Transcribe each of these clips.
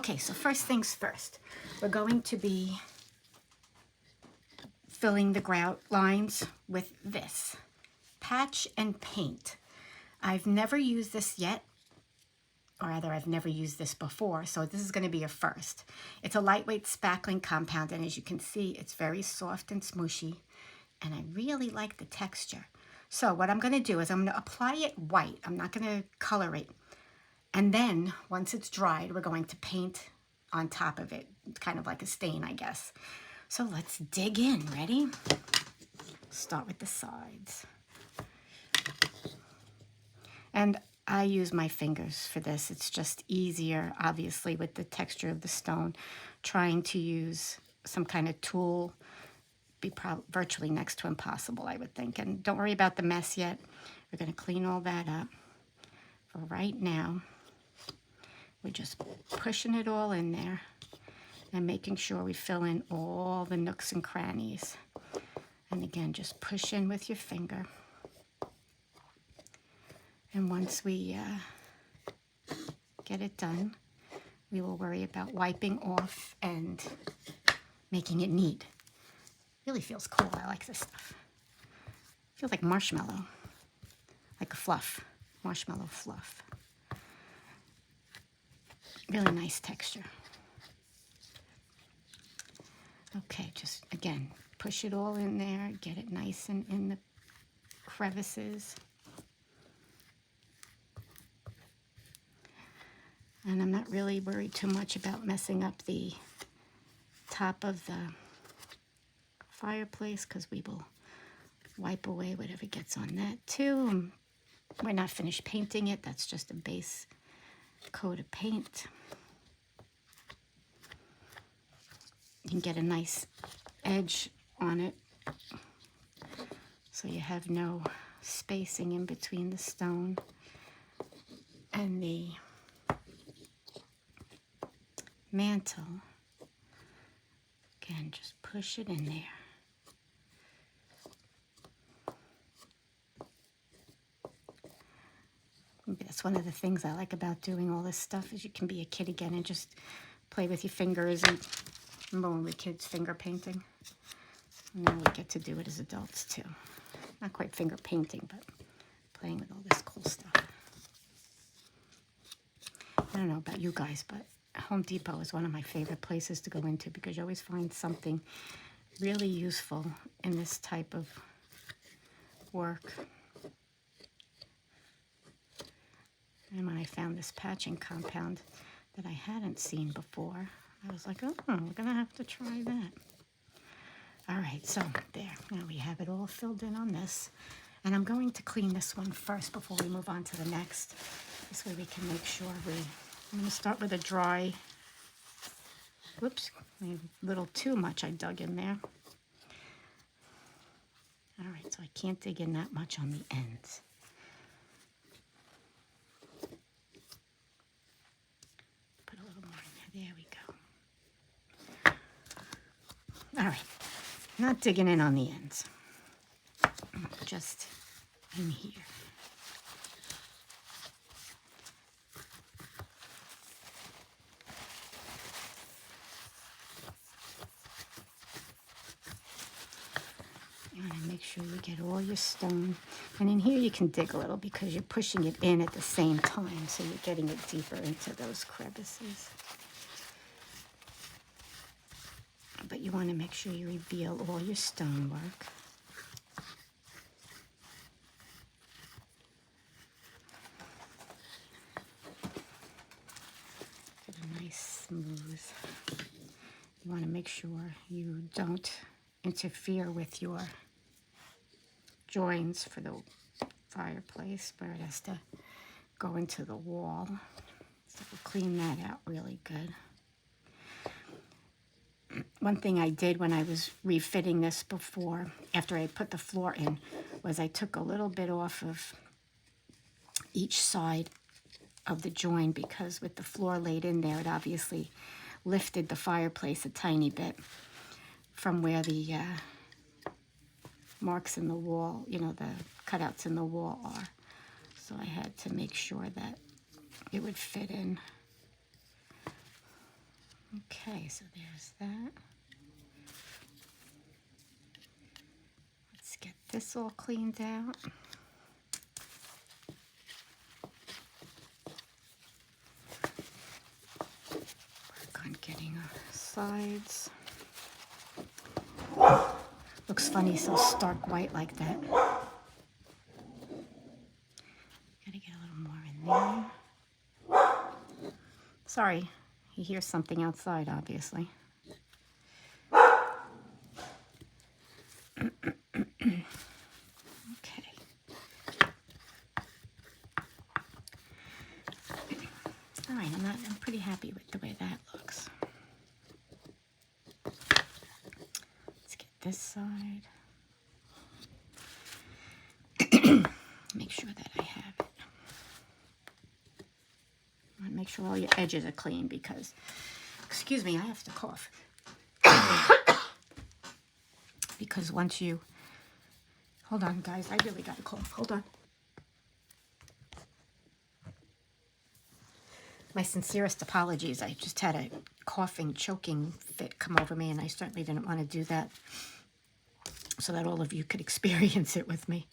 Okay, so first things first, we're going to be filling the grout lines with this patch and paint. I've never used this yet, or rather I've never used this before, so this is going to be a first. It's a lightweight spackling compound, and as you can see, it's very soft and smooshy, and I really like the texture. So what I'm going to do is I'm going to apply it white. I'm not going to color it. And then once it's dried, we're going to paint on top of it. It's kind of like a stain, I guess. So let's dig in. Ready? Start with the sides. And I use my fingers for this. It's just easier, obviously, with the texture of the stone. Trying to use some kind of tool be virtually next to impossible, I would think. And don't worry about the mess yet. We're going to clean all that up. For right now, we're just pushing it all in there and making sure we fill in all the nooks and crannies. And again, just push in with your finger. And once we get it done, we will worry about wiping off and making it neat. Really feels cool. I like this stuff. Feels like marshmallow, like a fluff, marshmallow fluff. Really nice texture. Okay, just again, push it all in there, get it nice and in the crevices. And I'm not really worried too much about messing up the top of the fireplace because we will wipe away whatever gets on that too. We're not finished painting it. That's just a base coat of paint. You can get a nice edge on it so you have no spacing in between the stone and the mantle. Again, just push it in there. That's one of the things I like about doing all this stuff is you can be a kid again and just play with your fingers. And remember when we were kids finger painting? And now we get to do it as adults too. Not quite finger painting, but playing with all this cool stuff. I don't know about you guys, but Home Depot is one of my favorite places to go into because you always find something really useful in this type of work. And when I found this patching compound that I hadn't seen before, I was like, oh, we're going to have to try that. All right, so there. Now we have it all filled in on this. And I'm going to clean this one first before we move on to the next. This way we can make sure I'm going to start with a dry. Whoops, a little too much I dug in there. All right, so I can't dig in that much on the ends. Put a little more in there. There we go. All right, not digging in on the ends. Just in here. You want to make sure you get all your stone. And in here you can dig a little because you're pushing it in at the same time, so you're getting it deeper into those crevices. But you want to make sure you reveal all your stonework. Get a nice smooth. You want to make sure you don't interfere with your joins for the fireplace where it has to go into the wall. So we'll clean that out really good. One thing I did when I was refitting this before, after I put the floor in, was I took a little bit off of each side of the join because with the floor laid in there, it obviously lifted the fireplace a tiny bit from where the marks in the wall, you know, the cutouts in the wall are. So I had to make sure that it would fit in. Okay, so there's that. Let's get this all cleaned out. Work on getting our sides. Looks funny, so stark white like that. Gotta get a little more in there. Sorry, you hear something outside, obviously. Okay. All right, I'm pretty happy with the way that looks. Let's get this side. Make sure that I have it. I want to make sure all your edges are clean because, excuse me, I have to cough. Because once you, hold on guys, I really got to cough, hold on. My sincerest apologies, I just had a coughing, choking fit come over me and I certainly didn't want to do that so that all of you could experience it with me.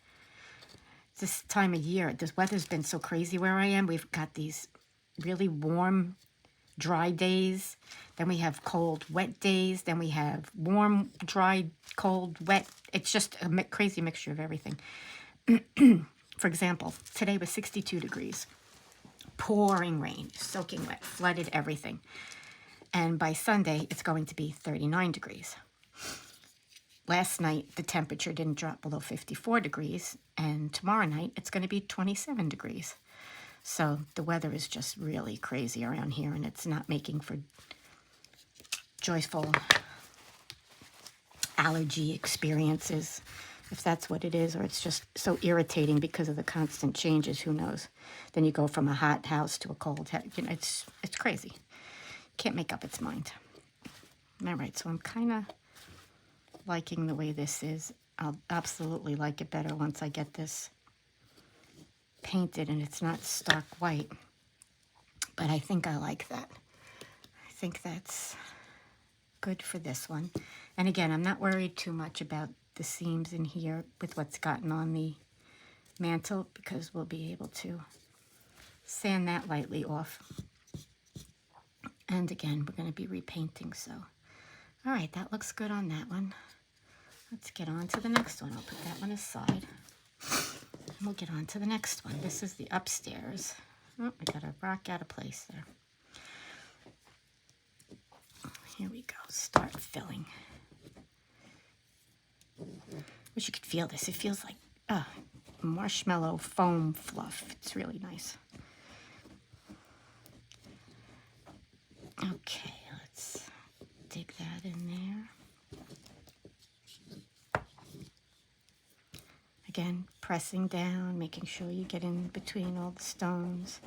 This time of year, this weather's been so crazy where I am. We've got these really warm, dry days. Then we have cold, wet days. Then we have warm, dry, cold, wet. It's just a crazy mixture of everything. For example, today was 62 degrees. Pouring rain, soaking wet, flooded everything. And by Sunday, it's going to be 39 degrees. Last night, the temperature didn't drop below 54 degrees, and tomorrow night, it's going to be 27 degrees. So the weather is just really crazy around here, and it's not making for joyful allergy experiences, if that's what it is, or it's just so irritating because of the constant changes, who knows. Then you go from a hot house to a cold house. You know, it's crazy. Can't make up its mind. All right, so I'm kind of liking the way this is. I'll absolutely like it better once I get this painted and it's not stark white. But I think I like that. I think that's good for this one. And again, I'm not worried too much about the seams in here with what's gotten on the mantle because we'll be able to sand that lightly off. And again, we're going to be repainting, so. All right, that looks good on that one. Let's get on to the next one. I'll put that one aside. And we'll get on to the next one. This is the upstairs. Oh, I got a rock out of place there. Here we go. Start filling. Wish you could feel this. It feels like marshmallow foam fluff. It's really nice. Okay, let's dig that in there. Again, pressing down, making sure you get in between all the stones.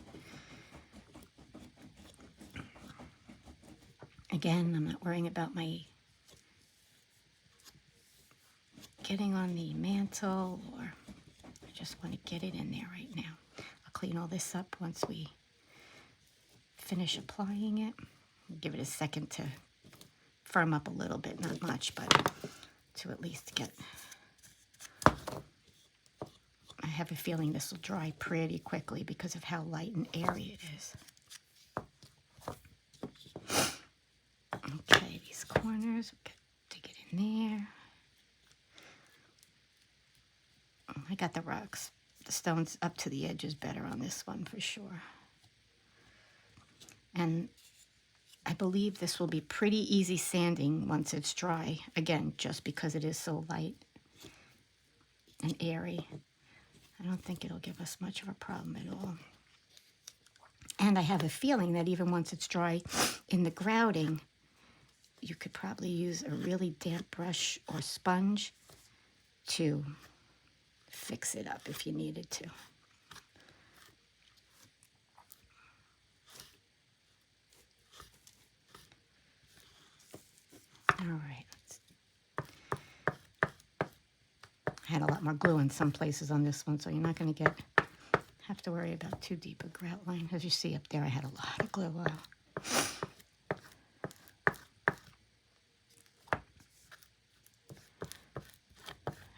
Again, I'm not worrying about my getting on the mantle, or I just want to get it in there right now. I'll clean all this up once we finish applying it. Give it a second to firm up a little bit, not much, but to at least get. I have a feeling this will dry pretty quickly because of how light and airy it is. Okay, these corners, we'll dig it in there. I got the rocks, the stones up to the edges better on this one for sure. And I believe this will be pretty easy sanding once it's dry. Again, just because it is so light and airy. I don't think it'll give us much of a problem at all. And I have a feeling that even once it's dry in the grouting, you could probably use a really damp brush or sponge to fix it up if you needed to. All right. I had a lot more glue in some places on this one, so you're not going to have to worry about too deep a grout line. As you see up there, I had a lot of glue.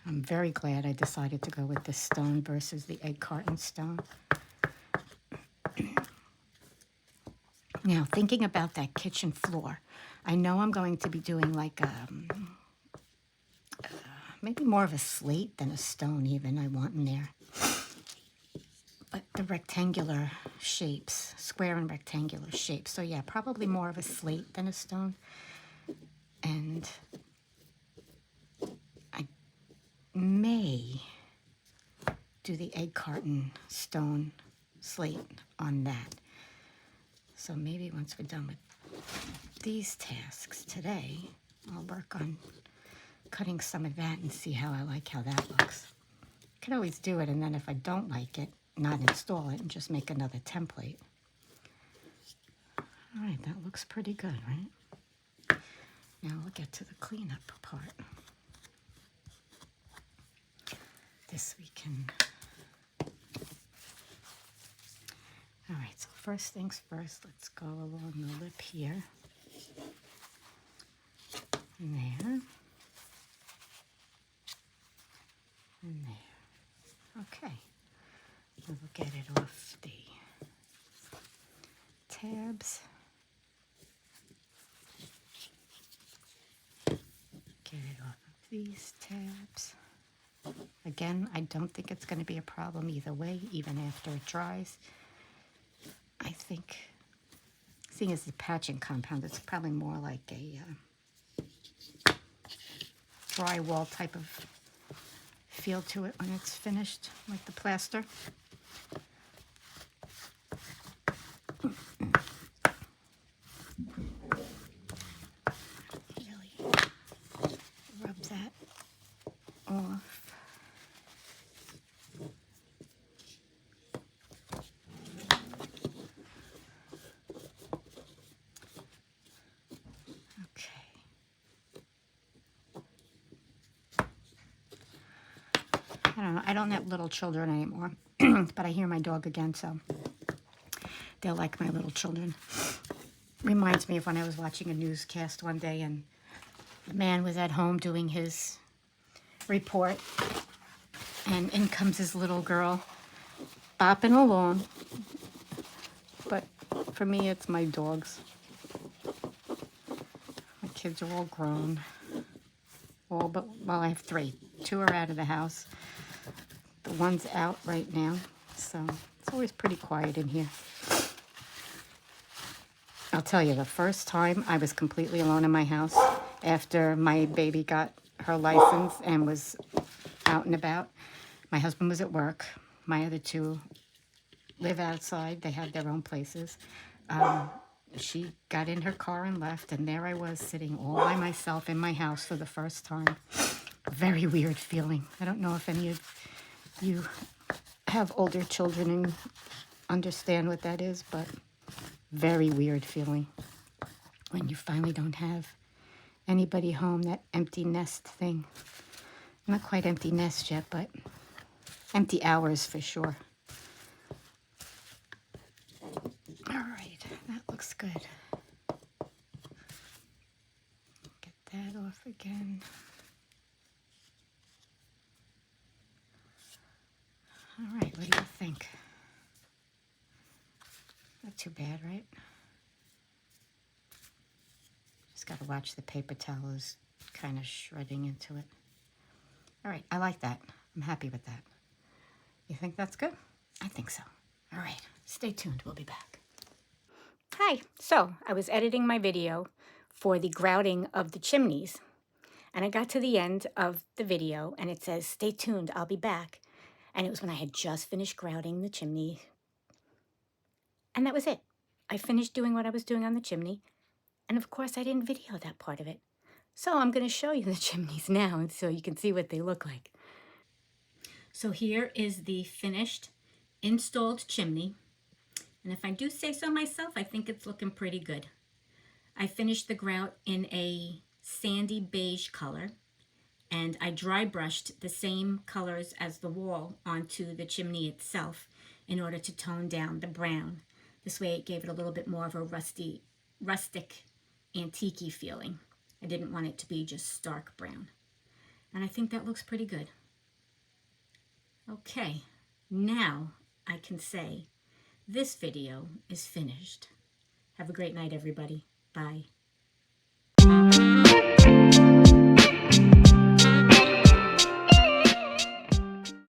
I'm very glad I decided to go with this stone versus the egg carton stone. Now, thinking about that kitchen floor, I know I'm going to be doing like maybe more of a slate than a stone even I want in there. But the rectangular shapes, square and rectangular shapes. So yeah, probably more of a slate than a stone. And I may do the egg carton stone slate on that. So maybe once we're done with these tasks today, I'll work on cutting some of that and see how I like how that looks. I can always do it, and then if I don't like it, not install it and just make another template. All right, that looks pretty good, right? Now we'll get to the cleanup part. This we can... All right, so first things first, let's go along the lip here. And there. And there. Okay. We'll get it off the tabs. Get it off of these tabs. Again, I don't think it's going to be a problem either way, even after it dries. I think, seeing as the patching compound, it's probably more like a drywall type of feel to it when it's finished, like the plaster. Really rub that off. I don't know, I don't have little children anymore, but I hear my dog again, so they're like my little children. Reminds me of when I was watching a newscast one day and the man was at home doing his report, and in comes his little girl bopping along. But for me, it's my dogs. My kids are all grown. All but, well, I have 3. 2 are out of the house. The one's out right now, so it's always pretty quiet in here. I'll tell you, the first time I was completely alone in my house after my baby got her license and was out and about. My husband was at work. My other 2 live outside. They have their own places. She got in her car and left, and there I was sitting all by myself in my house for the first time. Very weird feeling. I don't know if any of you have older children and understand what that is, but very weird feeling when you finally don't have anybody home, that empty nest thing. Not quite empty nest yet, but empty hours for sure. All right, that looks good. Get that off again. All right, what do you think? Not too bad, right? Just got to watch the paper towel is kind of shredding into it. All right, I like that. I'm happy with that. You think that's good? I think so. All right, stay tuned. We'll be back. Hi. So I was editing my video for the grouting of the chimneys, and I got to the end of the video, and it says, stay tuned, I'll be back. And it was when I had just finished grouting the chimney. And that was it. I finished doing what I was doing on the chimney. And of course, I didn't video that part of it. So I'm going to show you the chimneys now so you can see what they look like. So here is the finished installed chimney. And if I do say so myself, I think it's looking pretty good. I finished the grout in a sandy beige color. And I dry brushed the same colors as the wall onto the chimney itself in order to tone down the brown. This way it gave it a little bit more of a rustic, antique-y feeling. I didn't want it to be just stark brown. And I think that looks pretty good. Okay, now I can say this video is finished. Have a great night, everybody. Bye.